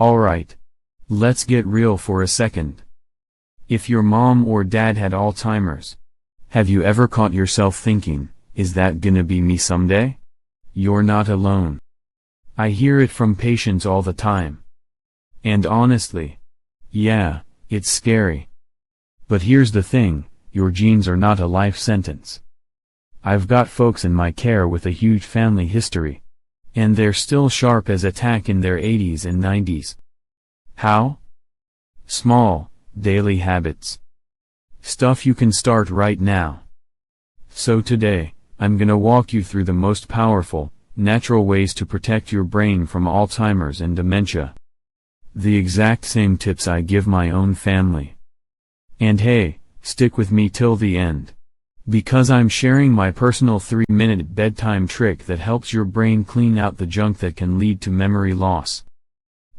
Alright. Let's get real for a second. If your mom or dad had Alzheimer's, have you ever caught yourself thinking, is that gonna be me someday? You're not alone. I hear it from patients all the time. And honestly, yeah, it's scary. But here's the thing, your genes are not a life sentence. I've got folks in my care with a huge family history. And they're still sharp as a tack in their 80s and 90s. How? Small, daily habits. Stuff you can start right now. So today, I'm gonna walk you through the most powerful, natural ways to protect your brain from Alzheimer's and dementia. The exact same tips I give my own family. And hey, stick with me till the end. Because I'm sharing my personal 3-minute bedtime trick that helps your brain clean out the junk that can lead to memory loss.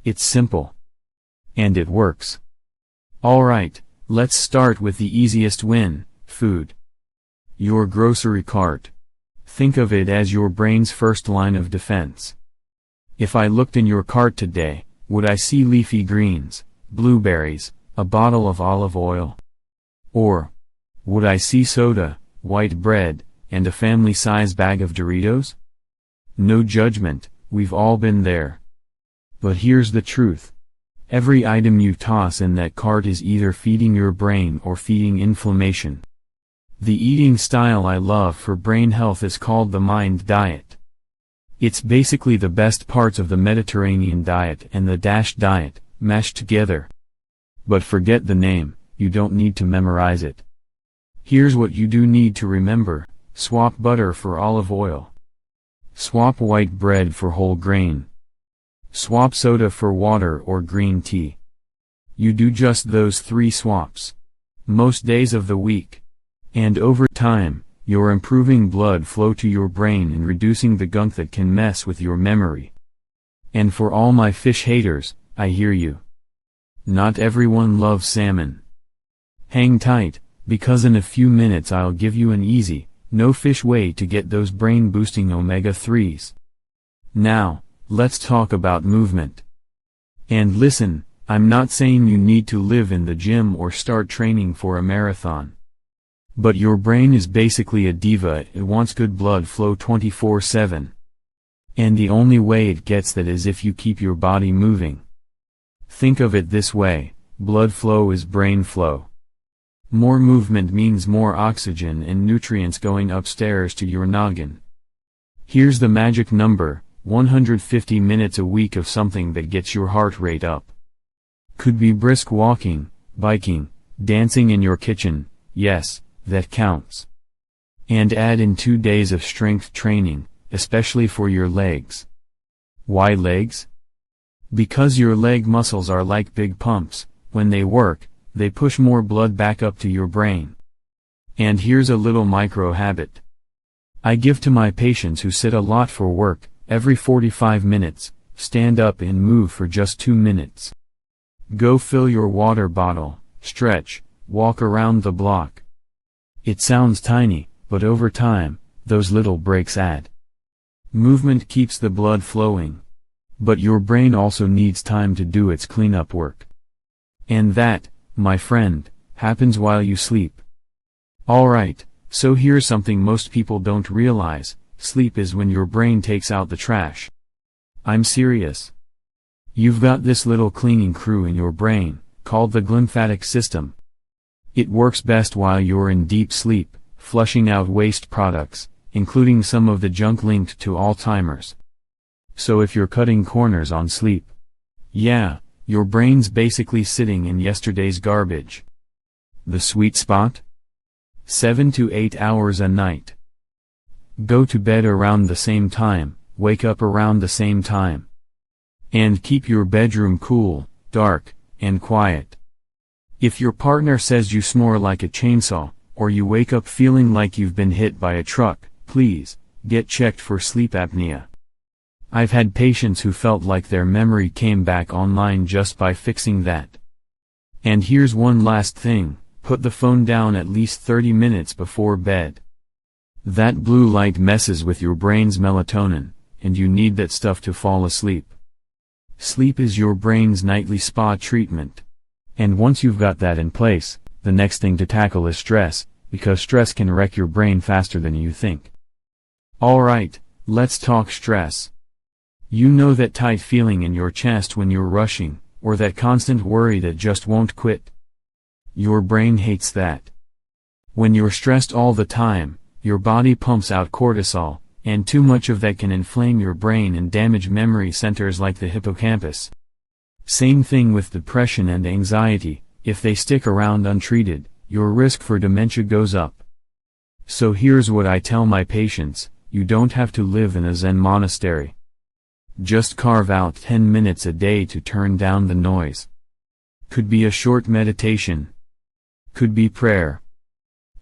It's simple. And it works. Alright, let's start with the easiest win, food. Your grocery cart. Think of it as your brain's first line of defense. If I looked in your cart today, would I see leafy greens, blueberries, a bottle of olive oil? Or would I see soda, white bread, and a family-size bag of Doritos? No judgment, we've all been there. But here's the truth. Every item you toss in that cart is either feeding your brain or feeding inflammation. The eating style I love for brain health is called the Mind diet. It's basically the best parts of the Mediterranean diet and the DASH diet, mashed together. But forget the name, you don't need to memorize it. Here's what you do need to remember: swap butter for olive oil. Swap white bread for whole grain. Swap soda for water or green tea. You do just those 3 swaps. Most days of the week. And over time, you're improving blood flow to your brain and reducing the gunk that can mess with your memory. And for all my fish haters, I hear you. Not everyone loves salmon. Hang tight, because in a few minutes I'll give you an easy, no-fish way to get those brain-boosting omega-3s. Now, let's talk about movement. And listen, I'm not saying you need to live in the gym or start training for a marathon. But your brain is basically a diva, it wants good blood flow 24/7. And the only way it gets that is if you keep your body moving. Think of it this way, blood flow is brain flow. More movement means more oxygen and nutrients going upstairs to your noggin. Here's the magic number, 150 minutes a week of something that gets your heart rate up. Could be brisk walking, biking, dancing in your kitchen, yes, that counts. And add in 2 days of strength training, especially for your legs. Why legs? Because your leg muscles are like big pumps. When they work, they push more blood back up to your brain. And here's a little micro habit I give to my patients who sit a lot for work: every 45 minutes, stand up and move for just 2 minutes. Go fill your water bottle, stretch, walk around the block. It sounds tiny, but over time, those little breaks add. Movement keeps the blood flowing. But your brain also needs time to do its cleanup work. And that, my friend, happens while you sleep. Alright, so here's something most people don't realize: sleep is when your brain takes out the trash. I'm serious. You've got this little cleaning crew in your brain, called the glymphatic system. It works best while you're in deep sleep, flushing out waste products, including some of the junk linked to Alzheimer's. So if you're cutting corners on sleep, yeah, your brain's basically sitting in yesterday's garbage. The sweet spot? 7 to 8 hours a night. Go to bed around the same time, wake up around the same time. And keep your bedroom cool, dark, and quiet. If your partner says you snore like a chainsaw, or you wake up feeling like you've been hit by a truck, please, get checked for sleep apnea. I've had patients who felt like their memory came back online just by fixing that. And here's one last thing, put the phone down at least 30 minutes before bed. That blue light messes with your brain's melatonin, and you need that stuff to fall asleep. Sleep is your brain's nightly spa treatment. And once you've got that in place, the next thing to tackle is stress, because stress can wreck your brain faster than you think. Alright, let's talk stress. You know that tight feeling in your chest when you're rushing, or that constant worry that just won't quit? Your brain hates that. When you're stressed all the time, your body pumps out cortisol, and too much of that can inflame your brain and damage memory centers like the hippocampus. Same thing with depression and anxiety. If they stick around untreated, your risk for dementia goes up. So here's what I tell my patients: you don't have to live in a Zen monastery. Just carve out 10 minutes a day to turn down the noise. Could be a short meditation. Could be prayer.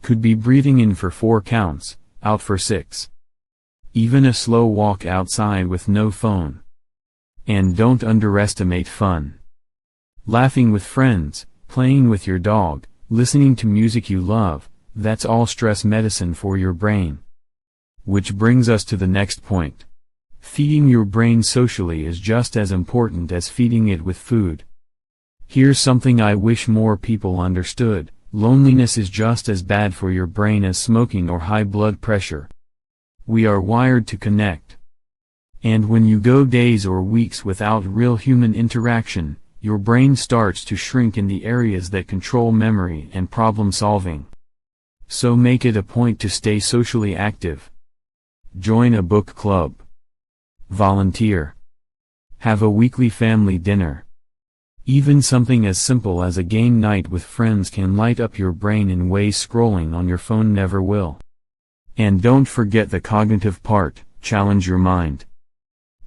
Could be breathing in for 4 counts, out for 6. Even a slow walk outside with no phone. And don't underestimate fun. Laughing with friends, playing with your dog, listening to music you love, that's all stress medicine for your brain. Which brings us to the next point. Feeding your brain socially is just as important as feeding it with food. Here's something I wish more people understood: loneliness is just as bad for your brain as smoking or high blood pressure. We are wired to connect. And when you go days or weeks without real human interaction, your brain starts to shrink in the areas that control memory and problem solving. So make it a point to stay socially active. Join a book club. Volunteer. Have a weekly family dinner. Even something as simple as a game night with friends can light up your brain in ways scrolling on your phone never will. And don't forget the cognitive part: challenge your mind.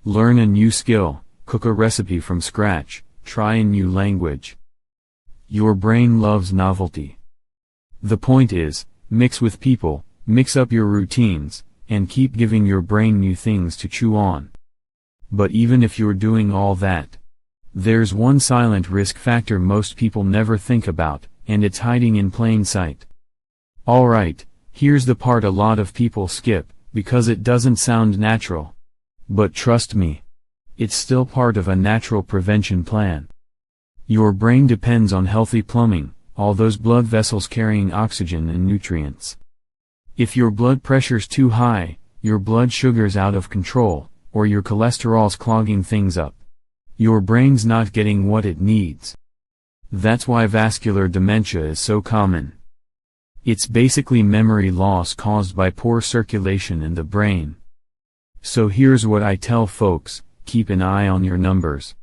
Learn a new skill, cook a recipe from scratch, try a new language. Your brain loves novelty. The point is, mix with people, mix up your routines, and keep giving your brain new things to chew on. But even if you're doing all that, there's one silent risk factor most people never think about, and it's hiding in plain sight. Alright, here's the part a lot of people skip, because it doesn't sound natural. But trust me, it's still part of a natural prevention plan. Your brain depends on healthy plumbing, all those blood vessels carrying oxygen and nutrients. If your blood pressure's too high, your blood sugar's out of control, or your cholesterol's clogging things up, your brain's not getting what it needs. That's why vascular dementia is so common. It's basically memory loss caused by poor circulation in the brain. So here's what I tell folks: keep an eye on your numbers.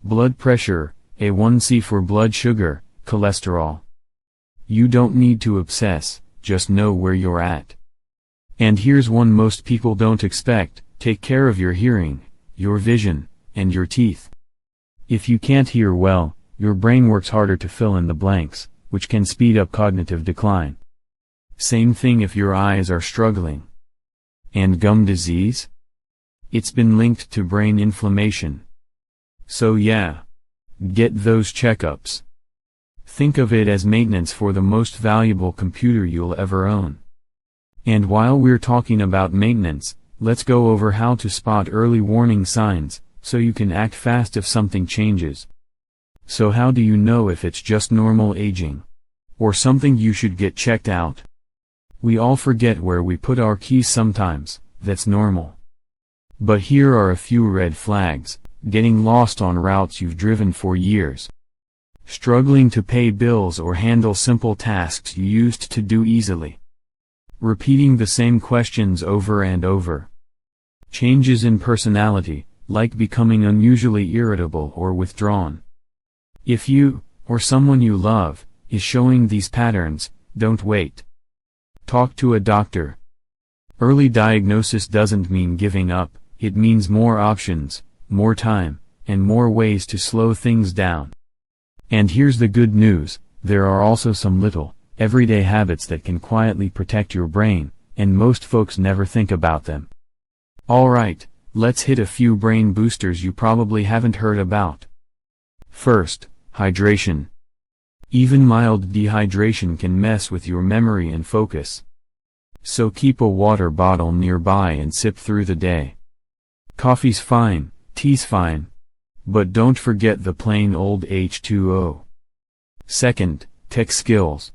Blood pressure, A1C for blood sugar, cholesterol. You don't need to obsess, just know where you're at. And here's one most people don't expect: take care of your hearing, your vision, and your teeth. If you can't hear well, your brain works harder to fill in the blanks, which can speed up cognitive decline. Same thing if your eyes are struggling. And gum disease? It's been linked to brain inflammation. So yeah, get those checkups. Think of it as maintenance for the most valuable computer you'll ever own. And while we're talking about maintenance, let's go over how to spot early warning signs, so you can act fast if something changes. So how do you know if it's just normal aging? Or something you should get checked out? We all forget where we put our keys sometimes, that's normal. But here are a few red flags: getting lost on routes you've driven for years. Struggling to pay bills or handle simple tasks you used to do easily. Repeating the same questions over and over. Changes in personality, like becoming unusually irritable or withdrawn. If you, or someone you love, is showing these patterns, don't wait. Talk to a doctor. Early diagnosis doesn't mean giving up, it means more options, more time, and more ways to slow things down. And here's the good news: there are also some little, everyday habits that can quietly protect your brain, and most folks never think about them. Alright, let's hit a few brain boosters you probably haven't heard about. First, hydration. Even mild dehydration can mess with your memory and focus. So keep a water bottle nearby and sip through the day. Coffee's fine, tea's fine. But don't forget the plain old H2O. Second, tech skills.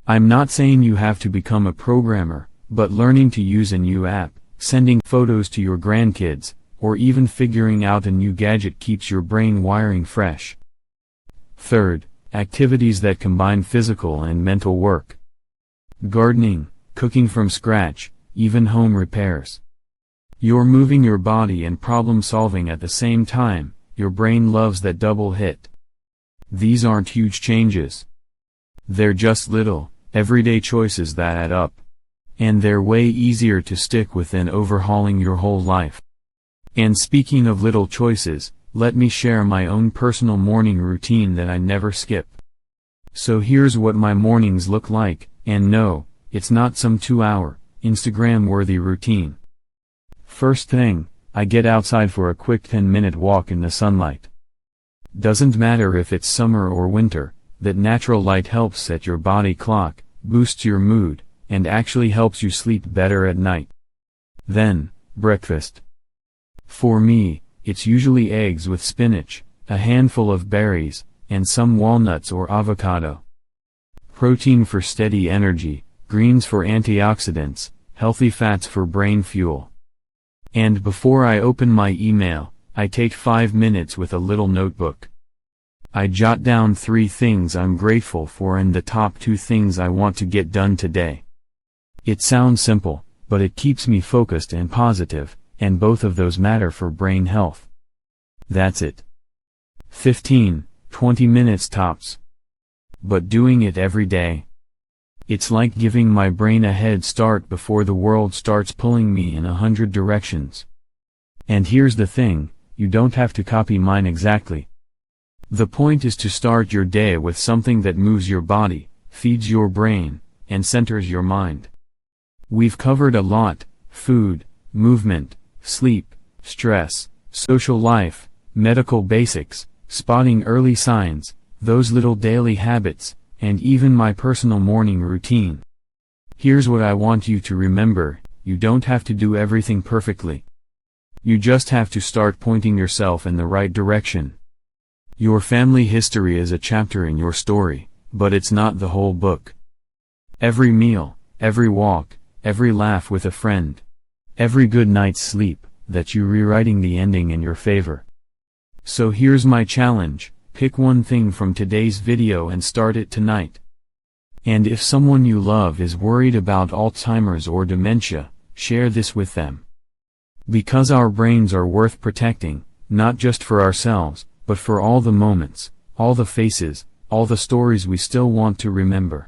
I'm not saying you have to become a programmer, but learning to use a new app, sending photos to your grandkids, or even figuring out a new gadget keeps your brain wiring fresh. Third, activities that combine physical and mental work. Gardening, cooking from scratch, even home repairs. You're moving your body and problem solving at the same time. Your brain loves that double hit. These aren't huge changes. They're just little, everyday choices that add up. And they're way easier to stick with than overhauling your whole life. And speaking of little choices, let me share my own personal morning routine that I never skip. So here's what my mornings look like, and no, it's not some 2-hour, Instagram-worthy routine. First thing, I get outside for a quick 10-minute walk in the sunlight. Doesn't matter if it's summer or winter, that natural light helps set your body clock, boosts your mood, and actually helps you sleep better at night. Then, breakfast. For me, it's usually eggs with spinach, a handful of berries, and some walnuts or avocado. Protein for steady energy, greens for antioxidants, healthy fats for brain fuel. And before I open my email, I take 5 minutes with a little notebook. I jot down 3 things I'm grateful for and the top 2 things I want to get done today. It sounds simple, but it keeps me focused and positive, and both of those matter for brain health. That's it. 15, 20 minutes tops. But doing it every day. It's like giving my brain a head start before the world starts pulling me in 100 directions. And here's the thing, you don't have to copy mine exactly. The point is to start your day with something that moves your body, feeds your brain, and centers your mind. We've covered a lot: food, movement, sleep, stress, social life, medical basics, spotting early signs, those little daily habits, and even my personal morning routine. Here's what I want you to remember: you don't have to do everything perfectly. You just have to start pointing yourself in the right direction. Your family history is a chapter in your story, but it's not the whole book. Every meal, every walk, every laugh with a friend, every good night's sleep, that's you rewriting the ending in your favor. So here's my challenge: pick one thing from today's video and start it tonight. And if someone you love is worried about Alzheimer's or dementia, share this with them. Because our brains are worth protecting, not just for ourselves, but for all the moments, all the faces, all the stories we still want to remember.